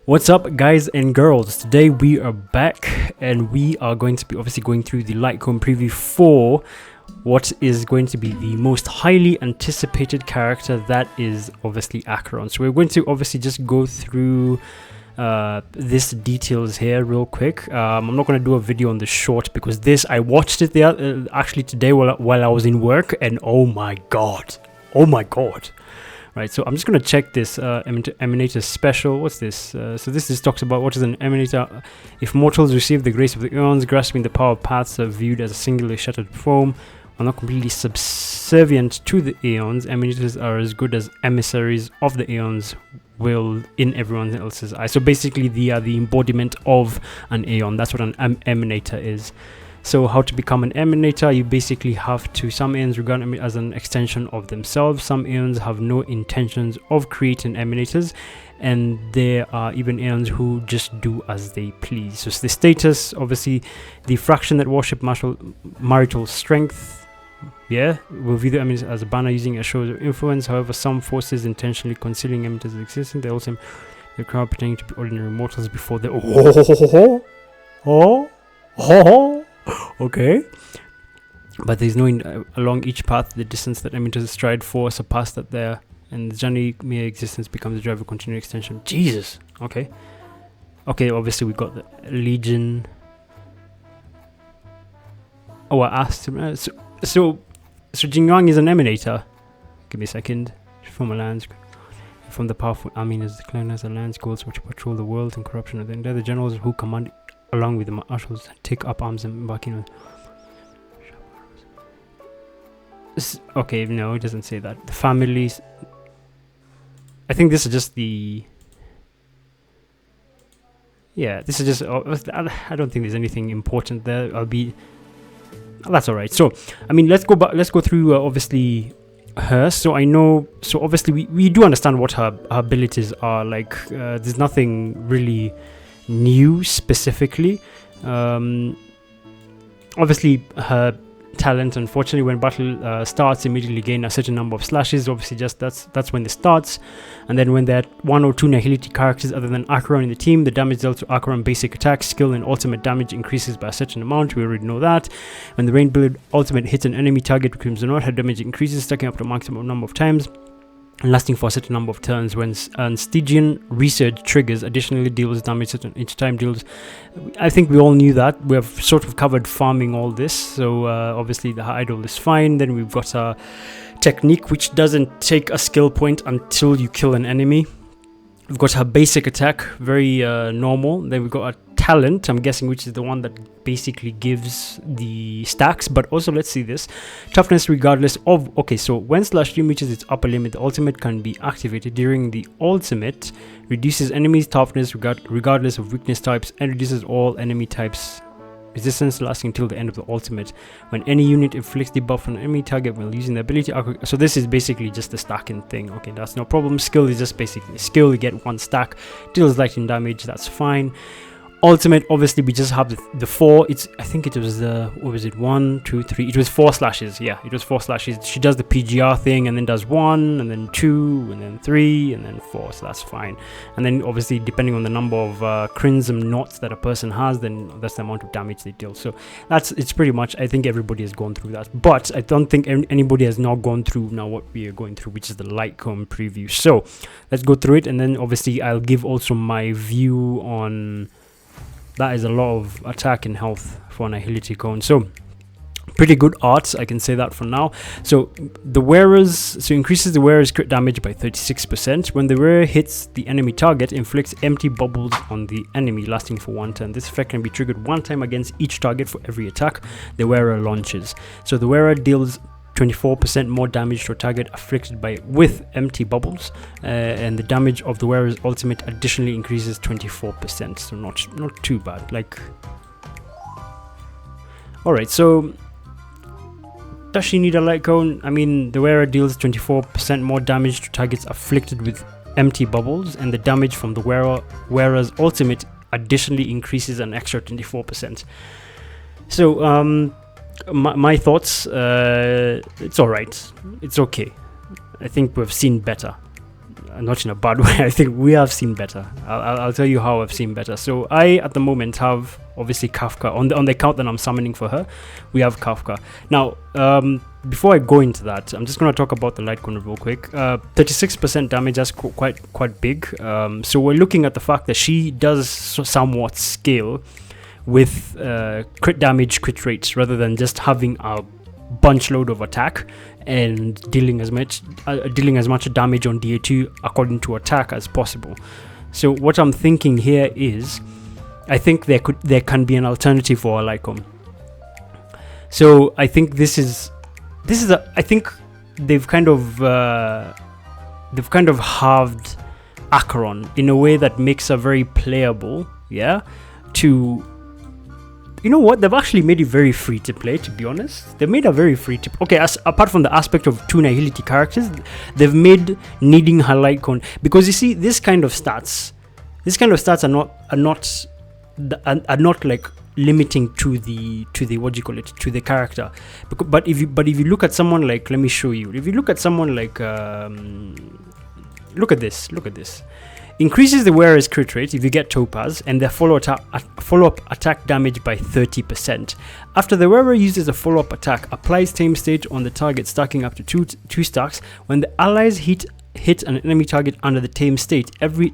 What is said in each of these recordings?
What's up, guys and girls? Today we are back and we are going to be obviously going through the lightcone preview for what is going to be the most highly anticipated character, that is obviously Acheron. So we're going to obviously just go through this details here real quick. I'm not going to do a video on the short because this, I watched it there actually today while I was in work, and oh my god. Right, so I'm just going to check this Eminator special. What's this? So this talks about what is an Eminator. If mortals receive the grace of the Eons, grasping the power of paths are viewed as a singularly shattered foam, are not completely subservient to the Eons. Eminators are as good as emissaries of the Eons will in everyone else's eyes. So basically they are the embodiment of an Aeon. That's what an Eminator is. So how to become an Eminator? You basically have to, some Aeons regard them as an extension of themselves. Some Aeons have no intentions of creating Eminators, and there are even Aeons who just do as they please. So the status, obviously, the fraction that worship marital strength, will view the Eminators as a banner using a show of influence. However, some forces intentionally concealing Eminators existing. They also the crowd pretending to be ordinary mortals before they okay, but there's no along each path the distance that Eminators stride for surpass that there, and the journey mere existence becomes the driver continued extension. Jesus. Okay, obviously we got the Legion. Oh, I asked him. So Jing Yang is an Eminator. Give me a second. From a lands, from the powerful army as the clan has a lands goals which patrol the world and corruption. And then they're the generals who command along with the marshals take up arms and embarking on. Okay, no, it doesn't say that. The families, I think this is just the, this is just, I don't think there's anything important there. That's all right. So I mean, let's go through obviously her. So I know, so obviously we do understand what her abilities are like. There's nothing really new specifically. Obviously her talent, unfortunately, when battle starts, immediately gain a certain number of slashes. Obviously just that's when it starts, and then when there are one or two nihility characters other than Acheron in the team, the damage dealt to Acheron basic attack, skill, and ultimate damage increases by a certain amount. We already know that. When the rain build ultimate hits an enemy target with Crimson Rod, her damage increases, stacking up to a maximum number of times and lasting for a certain number of turns. When Stygian Research triggers, additionally deals damage each time deals. I think we all knew that. We have sort of covered farming all this. So obviously the idol is fine. Then we've got a technique which doesn't take a skill point until you kill an enemy. We've got her basic attack, very normal. Then we've got a talent, I'm guessing, which is the one that basically gives the stacks. But also, let's see this. Toughness regardless of... Okay, so when /3 reaches its upper limit, the ultimate can be activated. During the ultimate, reduces enemies' toughness regardless of weakness types, and reduces all enemy types resistance lasting until the end of the ultimate. When any unit inflicts debuff on an enemy target while using the ability. So this is basically just the stacking thing. Okay, that's no problem. Skill is just basically skill. You get one stack, deals lightning damage, that's fine. Ultimate, obviously we just have the 4. I think it was what was it, 1 2 3, it was 4 slashes. Yeah, it was 4 slashes. She does the PGR thing and then does 1 and then 2 and then 3 and then 4, so that's fine. And then obviously depending on the number of crimson knots that a person has, then that's the amount of damage they deal. So it's pretty much, I think everybody has gone through that, but I don't think anybody has not gone through now what we are going through, which is the lightcone preview. So let's go through it, and then obviously I'll give also my view on. That is a lot of attack and health for an Nihility Cone. So pretty good art, I can say that for now. So the wearers, so increases the wearer's crit damage by 36%. When the wearer hits the enemy target, inflicts empty bubbles on the enemy lasting for 1 turn. This effect can be triggered 1 time against each target for every attack the wearer launches. So the wearer deals 24% more damage to a target afflicted with empty bubbles, and the damage of the wearer's ultimate additionally increases 24%. So not too bad. Like, all right. So does she need a light cone? I mean, the wearer deals 24% more damage to targets afflicted with empty bubbles, and the damage from the wearer's ultimate additionally increases an extra 24%. So my thoughts, it's all right, it's okay. I think we've seen better. not in a bad way. I think we have seen better. I'll tell you how I've seen better. So I at the moment have obviously Kafka on the account that I'm summoning for her. We have Kafka now. Before I go into that, I'm just going to talk about the lightcone real quick. 36% damage, that's quite big. So we're looking at the fact that she does somewhat scale with crit damage, crit rates, rather than just having a bunch load of attack and dealing as much damage on DA2 according to attack as possible. So what I'm thinking here is, I think there can be an alternative for a lightcone. So I think I think they've kind of halved Acheron in a way that makes her very playable. Yeah, to, you know what, they've actually made it very free to play, to be honest. They've made her very free to... Okay, apart from the aspect of 2 nihility characters, they've made needing her lightcone, because you see, this kind of stats are not like limiting to the what do you call it, to the character. But if you look at someone like, let me show you, if you look at someone like look at this, increases the wearer's crit rate if you get topaz and their follow-up attack damage by 30%. After the wearer uses a follow-up attack, applies tame stage on the target, stacking up to two stacks. When the allies hit an enemy target under the tame state, every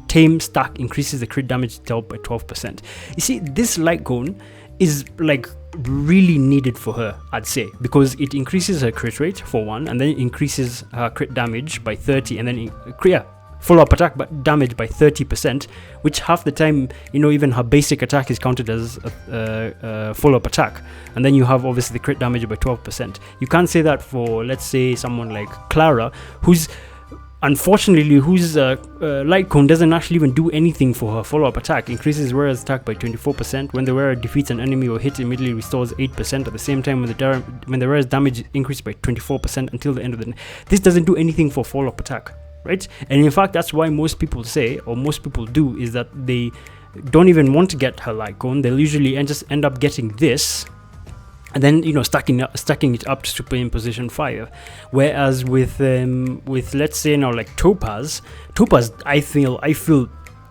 tame stack increases the crit damage dealt by 12%. You see, this lightcone is like really needed for her, I'd say, because it increases her crit rate for one, and then it increases her crit damage by 30, and then follow-up attack but damage by 30%, which half the time, you know, even her basic attack is counted as a follow-up attack, and then you have obviously the crit damage by 12%. You can't say that for, let's say, someone like Clara, whose lightcone doesn't actually even do anything for her follow-up attack. Increases wearer's attack by 24%. When the wearer defeats an enemy or hit, immediately restores 8%. At the same time, when the wearer's damage increases by 24% until the end of the... This doesn't do anything for follow-up attack, right? And in fact, that's why most people say, or most people do, is that they don't even want to get her lightcone. They'll usually just end up getting this, and then, you know, stacking it up to super in position 5. Whereas with let's say now like Topaz, I feel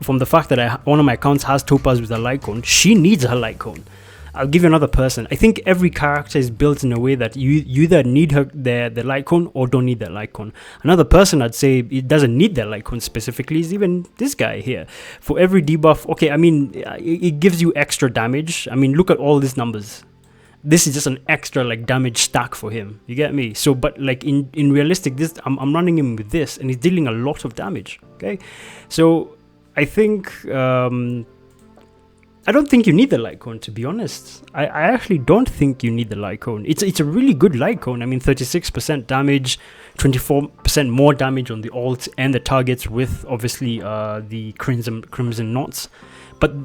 from the fact that one of my accounts has Topaz with a lightcone, she needs her lightcone. I'll give you another person. I think every character is built in a way that you either need the lightcone or don't need the lightcone. Another person I'd say it doesn't need the lightcone specifically is even this guy here. For every debuff, okay, I mean, it gives you extra damage. I mean, look at all these numbers. This is just an extra like damage stack for him. You get me? So, but like in realistic, this I'm running him with this, and he's dealing a lot of damage. Okay, so I think I don't think you need the lightcone, to be honest. I actually don't think you need the lightcone. It's a really good lightcone. I mean, 36% damage, 24% more damage on the alt and the targets with obviously the crimson knots. But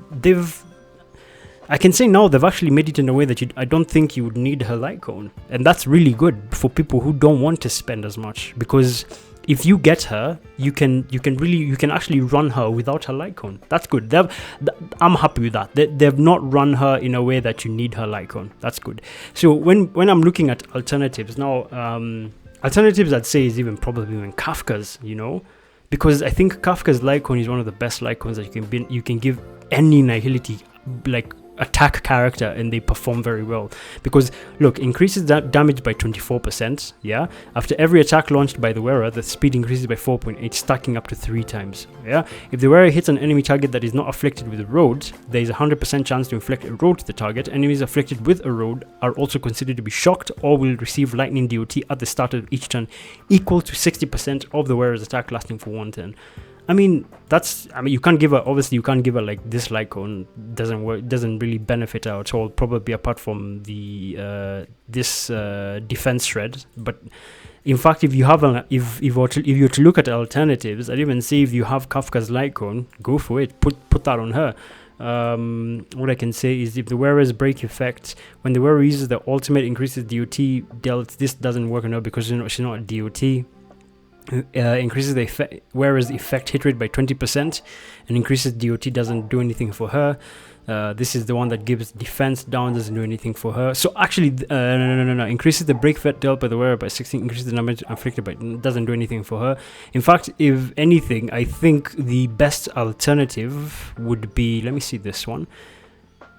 I can say now they've actually made it in a way that I don't think you would need her lightcone, and that's really good for people who don't want to spend as much, because if you get her, you can actually run her without her lightcone. That's good. I'm happy with that. They've not run her in a way that you need her lightcone. That's good. So when I'm looking at alternatives now, alternatives I'd say is probably even Kafka's, you know, because I think Kafka's lightcone is one of the best lightcones that you can give any nihility like attack character, and they perform very well. Because look, increases that damage by 24%. Yeah, after every attack launched by the wearer, the speed increases by 4.8, stacking up to 3 times. Yeah, if the wearer hits an enemy target that is not afflicted with a road, there is a 100% chance to inflict a road to the target. Enemies afflicted with a road are also considered to be shocked or will receive lightning DOT at the start of each turn, equal to 60% of the wearer's attack lasting for 1 turn. I mean, you can't give her, obviously you can't give her like this lightcone. Doesn't really benefit her at all, probably apart from the this defense shred. But in fact, if you have if you were to look at alternatives, I'd even say if you have Kafka's lightcone, go for it. Put that on her. What I can say is if the wearer's break effect, when the wearer uses the ultimate increases DOT dealt, this doesn't work on her because she's not a DOT. increases the wearer's effect hit rate by 20% and increases DOT. Doesn't do anything for her. This is the one that gives defense down, doesn't do anything for her. So actually, no. Increases the break effect dealt by the wearer by 16, increases the damage inflicted by, doesn't do anything for her. In fact, if anything, I think the best alternative would be, let me see this one.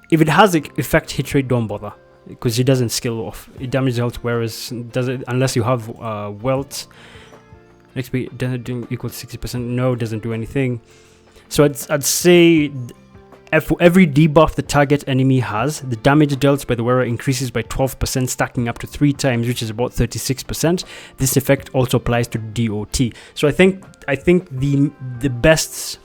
If it has the effect hit rate, don't bother, because it doesn't skill off. It damages health, whereas does it unless you have Welt. XP doesn't do equal to 60%. No, doesn't do anything. So I'd say for every debuff the target enemy has, the damage dealt by the wearer increases by 12%, stacking up to 3 times, which is about 36%. This effect also applies to DOT. So I think the best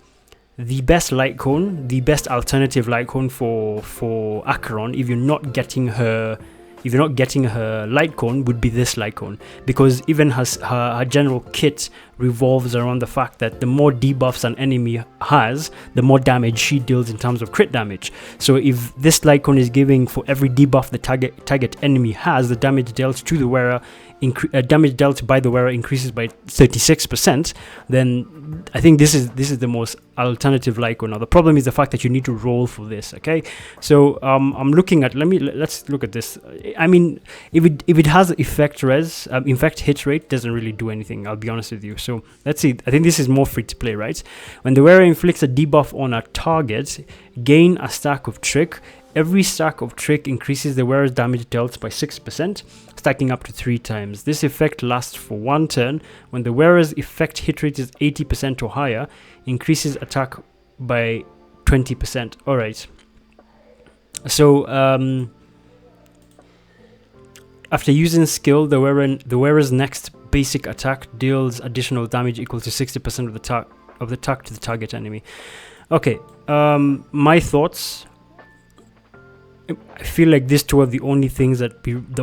lightcone, the best alternative lightcone for Acheron, if you're not getting her lightcone, would be this lightcone, because even her general kit revolves around the fact that the more debuffs an enemy has, the more damage she deals in terms of crit damage. So if this lightcone is giving for every debuff the target enemy has, the damage dealt to the wearer damage dealt by the wearer increases by 36%, then I think this is the most alternative lightcone. Now the problem is the fact that you need to roll for this. Okay, so I'm looking at, let's look at this. I mean, if it has effect res, in fact hit rate doesn't really do anything, I'll be honest with you. So let's see, I think this is more free to play, right? When the wearer inflicts a debuff on a target, gain a stack of trick. Every stack of trick increases the wearer's damage dealt by 6%, stacking up to 3 times. This effect lasts for 1 turn. When the wearer's effect hit rate is 80% or higher, increases attack by 20%. Alright. So, after using skill, the wearer's next basic attack deals additional damage equal to 60% of the attack to the target enemy. Okay, my thoughts. I feel like these two are the only things that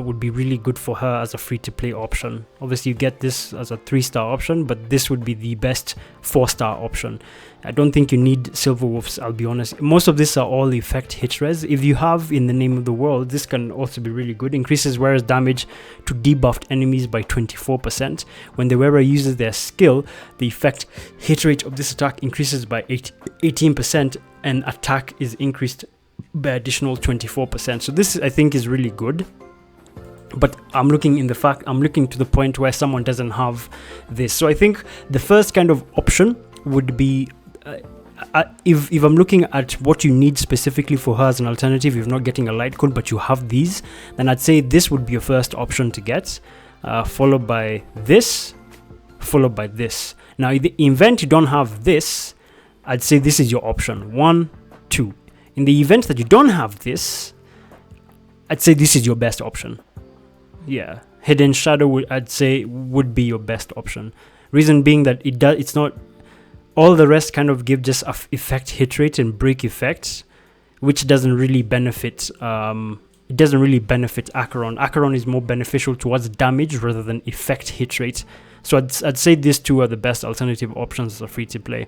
would be really good for her as a free-to-play option. Obviously, you get this as a 3-star option, but this would be the best 4-star option. I don't think you need Silver Wolves, I'll be honest. Most of these are all effect hit res. If you have In the Name of the World, this can also be really good. Increases wearer's damage to debuffed enemies by 24%. When the wearer uses their skill, the effect hit rate of this attack increases by 18%, and attack is increased by additional 24%. So this I think is really good, but I'm looking to the point where someone doesn't have this. So I think the first kind of option would be if I'm looking at what you need specifically for her as an alternative, if you're not getting a light cone but you have these, then I'd say this would be your first option to get, followed by this, followed by this. Now in the event you don't have this, I'd say this is your option 1, 2. In the event that you don't have this, I'd say this is your best option. Yeah, Hidden Shadow I'd say would be your best option. Reason being that it's not all the rest kind of give just effect hit rate and break effects, which doesn't really benefit. It doesn't really benefit Acheron. Acheron is more beneficial towards damage rather than effect hit rate. So I'd say these two are the best alternative options as a free to play.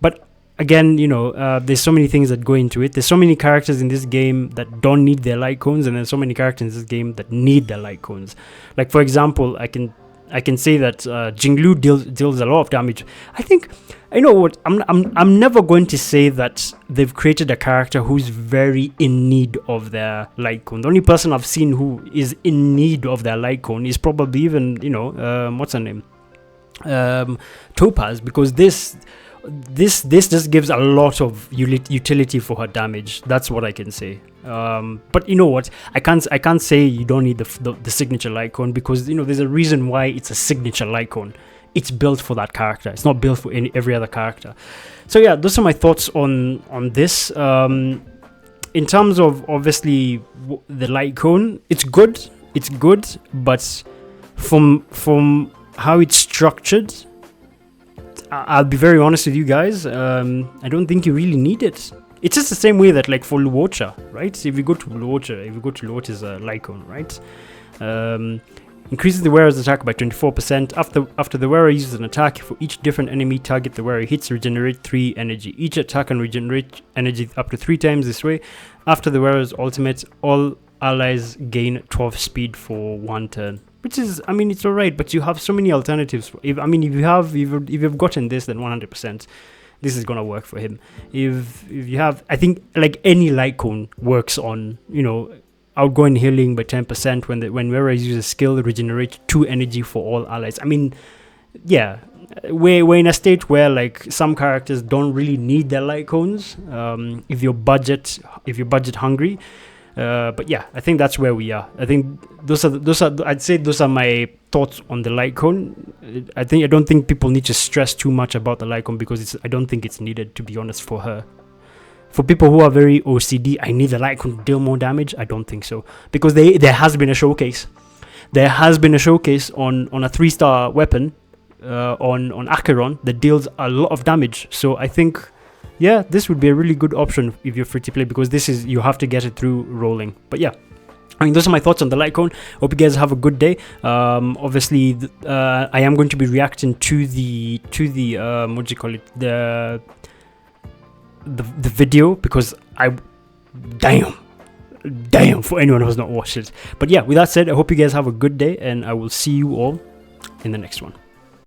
But again, you know, there's so many things that go into it. There's so many characters in this game that don't need their light cones, and there's so many characters in this game that need their light cones. Like for example, I can say that Jinglu deals a lot of damage. I think, you know what, I'm never going to say that they've created a character who's very in need of their light cone. The only person I've seen who is in need of their light cone is probably even, you know, what's her name, Topaz, because this just gives a lot of utility for her damage. That's what I can say. But you know what, I can't say you don't need the signature light cone, because you know there's a reason why it's a signature light cone. It's built for that character. It's not built for every other character. So yeah, those are my thoughts on this. In terms of obviously the light cone, it's good, but from how it's structured, I'll be very honest with you guys, I don't think you really need it. It's just the same way that like for Luocha, right? So if you go to Luocha's light cone, right? Increases the wearer's attack by 24%. After the wearer uses an attack, for each different enemy target the wearer hits, regenerate 3 energy. Each attack can regenerate energy up to 3 times this way. After the wearer's ultimate, all allies gain 12 speed for 1 turn. which is, I mean, it's alright, but you have so many alternatives. If you've gotten this, then 100%. This is gonna work for him. If you have, I think like any lightcone works on, you know, outgoing healing by 10% when whenever I use a skill, regenerate 2 energy for all allies. I mean, yeah, we're in a state where like some characters don't really need their lightcones. If you're budget hungry. But yeah, I think that's where we are. I think those are I'd say those are my thoughts on the lightcone. I don't think people need to stress too much about the lightcone because I don't think it's needed, to be honest, for her. For people who are very OCD, I need the lightcone to deal more damage. I don't think so, because there has been a showcase. There has been a showcase on a 3-star weapon on Acheron that deals a lot of damage. So I think, yeah, this would be a really good option if you're free to play, because you have to get it through rolling. But yeah, I mean, those are my thoughts on the lightcone. Hope you guys have a good day. Obviously, I am going to be reacting to the what do you call it, the video, because damn, for anyone who has not watched it. But yeah, with that said, I hope you guys have a good day, and I will see you all in the next one.